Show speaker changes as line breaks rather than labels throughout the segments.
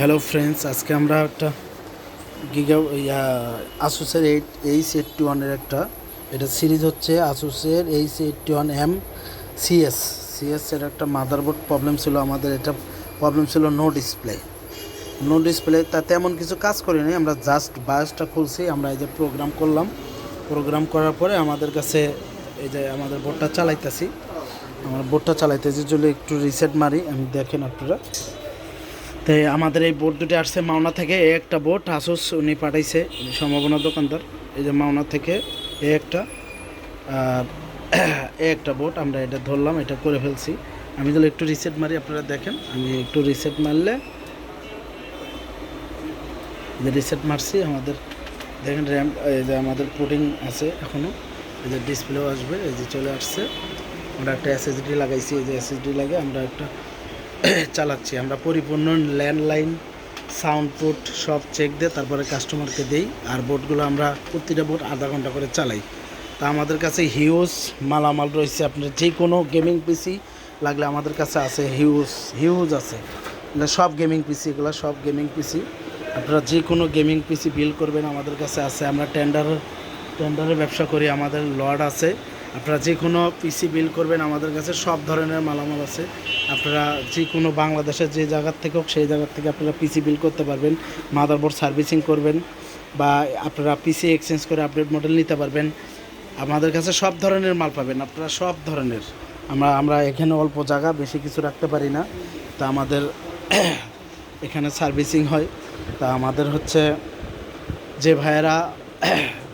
Hello friends, আজকে আমরা একটা আসুসের H81-এর একটা এটা সিরিজ হচ্ছে আসুসের H81M সিএস এর একটা মাদারবোর্ড প্রবলেম ছিল আমাদের। এটা প্রবলেম ছিল নো ডিসপ্লে তা তেমন কিছু কাজ করিনি, আমরা জাস্ট বায়োসটা খুলছি। আমরা এই যে প্রোগ্রাম করার পরে আমাদের কাছে এই যে আমাদের বোর্ডটা চালাইতেছি যদি একটু রিসেট মারি, আমি দেখেন আপনারা। তো আমাদের এই বোর্ড দুটো আসছে মাওনা থেকে। একটা বোর্ড আসুস উনি পাঠাইছে, সম্ভাবনা দোকানদার। এই যে মাওনা থেকে একটা আর একটা বোর্ড আমরা এটা ধরলাম, এটা করে ফেলছি। আমি যদি একটু রিসেট মারি আপনারা দেখেন, আমি একটু রিসেট মারলে যে রিসেট মারছি আমাদের দেখেন র্যাম, এই যে আমাদের পুটিং আছে এখনও, এই যে ডিসপ্লেও আসবে, এই যে চলে আসছে। আমরা একটা এসএসডি লাগাইছি, এই যে এসএসডি লাগে আমরা একটা চালাচ্ছি। আমরা পরিপূর্ণ ল্যান্ডলাইন সাউন্ডপুট সব চেক দিয়ে তারপরে কাস্টমারকে দেই। আর বোর্ডগুলো আমরা প্রতিটা বোর্ড আধা ঘন্টা করে চালাই। তা আমাদের কাছে হিউজ মালামাল রয়েছে। আপনার যে কোনো গেমিং পিসি লাগলে আমাদের কাছে আছে, হিউজ আছে। সব গেমিং পিসি, এগুলো সব গেমিং পিসি। আপনারা যে কোনো গেমিং পিসি বিল্ড করবেন আমাদের কাছে আছে। আমরা টেন্ডারের ব্যবসা করি, আমাদের লট আছে। আপনারা যে কোনো পিসি বিল্ড করবেন আমাদের কাছে সব ধরনের মালামাল আছে। আপনারা যে কোনো বাংলাদেশের যে জায়গার থেকে হোক সেই জায়গার থেকে আপনারা পিসি বিল্ড করতে পারবেন, মাদারবোর্ড সার্ভিসিং করবেন, বা আপনারা পিসি এক্সচেঞ্জ করে আপডেট মডেল নিতে পারবেন। আমাদের কাছে সব ধরনের মাল পাবেন, আপনারা সব ধরনের। আমরা এখানে অল্প জায়গা, বেশি কিছু রাখতে পারি না। তা আমাদের এখানে সার্ভিসিং হয়। তা আমাদের হচ্ছে যে ভাইয়েরা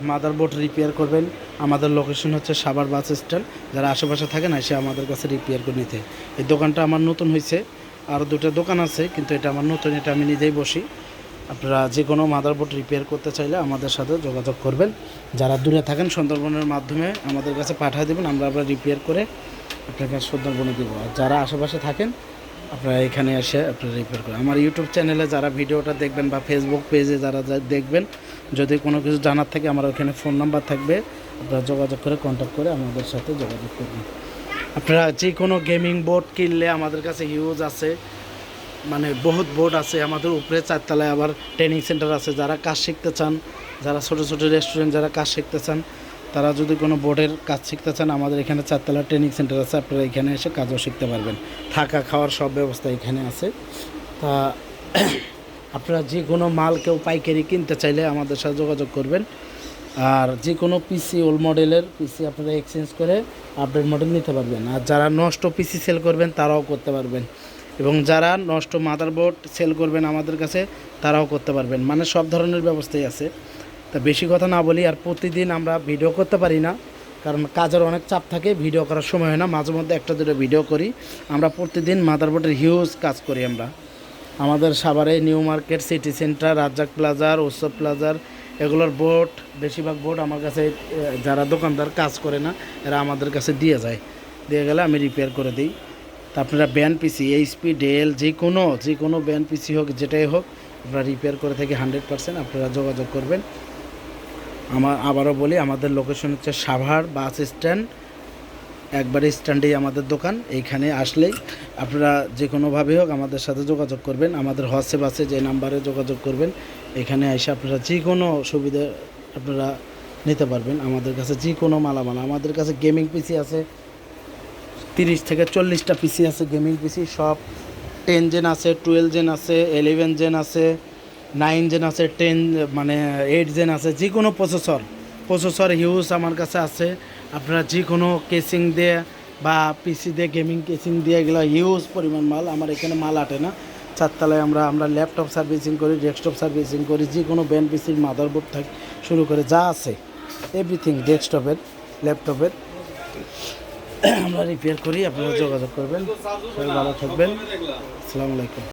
মাদারবোর্ড রিপেয়ার করবেন, আমাদের লোকেশন হচ্ছে সাভার বাস স্ট্যান্ড। যারা আশেপাশে থাকেন এসে আমাদের কাছে রিপেয়ার করে নিতে। এই দোকানটা আমার নতুন হয়েছে, আরও দুটো দোকান আছে, কিন্তু এটা আমার নতুন, এটা আমি নিজেই বসি। আপনারা যে কোনো মাদারবোর্ড রিপেয়ার করতে চাইলে আমাদের সাথে যোগাযোগ করবেন। যারা দূরে থাকেন সুন্দরবনের মাধ্যমে আমাদের কাছে পাঠিয়ে দেবেন, আমরা রিপেয়ার করে আপনাকে সুন্দরবনে দেবো। আর যারা আশেপাশে থাকেন আপনারা এখানে এসে আপনারা রিপেয়ার করেন। আমার ইউটিউব চ্যানেলে যারা ভিডিওটা দেখবেন বা ফেসবুক পেজে যারা দেখবেন, যদি কোনো কিছু জানার থাকে আমার ওখানে ফোন নাম্বার থাকবে, আপনারা যোগাযোগ করে কন্ট্যাক্ট করে আমাদের সাথে যোগাযোগ করবেন। আপনারা যে কোনো গেমিং বোর্ড কিনলে আমাদের কাছে হিউজ আছে, মানে বহুত বোর্ড আছে আমাদের উপরে। চারতলায় আবার ট্রেনিং সেন্টার আছে। যারা কাজ শিখতে চান, যারা ছোটো ছোটো রেস্টুরেন্ট যারা কাজ শিখতে চান, তারা যদি কোনো বোর্ডের কাজ শিখতে চান আমাদের এখানে চারতলা ট্রেনিং সেন্টার আছে, আপনারা এখানে এসে কাজও শিখতে পারবেন। থাকা খাওয়ার সব ব্যবস্থা এখানে আছে। তা আপনারা যে কোনো মাল কেউ পাইকারি কিনতে চাইলে আমাদের সাথে যোগাযোগ করবেন। আর যে কোনো পিসি ওল্ড মডেলের পিসি আপনারা এক্সচেঞ্জ করে আপডেট মডেল নিতে পারবেন। আর যারা নষ্ট পিসি সেল করবেন তারাও করতে পারবেন, এবং যারা নষ্ট মাদারবোর্ড সেল করবেন আমাদের কাছে তারাও করতে পারবেন। মানে সব ধরনের ব্যবস্থাই আছে। তা বেশি কথা না বলি, আর প্রতিদিন আমরা ভিডিও করতে পারি না, কারণ কাজের অনেক চাপ থাকে, ভিডিও করার সময় হয় না। মাঝে মধ্যে একটা দুটো ভিডিও করি। আমরা প্রতিদিন মাদারবোর্ডের হিউজ কাজ করি। আমরা আমাদের সাভারে new market, city centre, Razzak প্লাজার, উৎসব প্লাজার, এগুলোর বোর্ড, বেশিরভাগ বোর্ড আমার কাছে যারা দোকানদার কাজ করে না এরা আমাদের কাছে দিয়ে গেলে আমি রিপেয়ার করে দিই। তা আপনারা ব্যান্ড পিসি, এইচপি, ডেল, যে কোনো ব্যান্ড পিসি হোক, যেটাই হোক, আপনারা রিপেয়ার করে থাকি 100%। আপনারা যোগাযোগ করবেন। আবারও বলি, আমাদের লোকেশন হচ্ছে সাভার বাস স্ট্যান্ড, একবারে স্ট্যান্ডেই আমাদের দোকান। এইখানে আসলেই আপনারা যে কোনোভাবে হোক আমাদের সাথে যোগাযোগ করবেন। আমাদের হোয়াটসঅ্যাপ আছে, যে নাম্বারে যোগাযোগ করবেন এখানে এসে আপনারা যে কোনো সুবিধা আপনারা নিতে পারবেন। আমাদের কাছে যে কোনো মালামাল, আমাদের কাছে গেমিং পিসি আছে 30 থেকে 40টা পিসি আছে গেমিং পিসি। সব 10 জেন আছে, 12 জেন আছে, 11 জেন আছে, 9 জেন আছে, 8 জেন আছে। যে কোনো প্রসেসর হিউজ আমার কাছে আছে। আপনারা যে কোনো কেসিং দিয়ে বা পিসি দিয়ে, গেমিং কেসিং দিয়ে, এগুলো হিউজ পরিমাণ মাল। আমার এখানে মাল আটে না। চারতলায় আমরা ল্যাপটপ সার্ভিসিং করি, ডেস্কটপ সার্ভিসিং করি। যে কোনো ব্যান্ড পিসির মাদারবোর্ড থেকে শুরু করে যা আছে এভরিথিং, ডেস্কটপের, ল্যাপটপের আমরা রিপেয়ার করি। আপনারা যোগাযোগ করবেন। সবাই ভালো থাকবেন। আসসালামু আলাইকুম।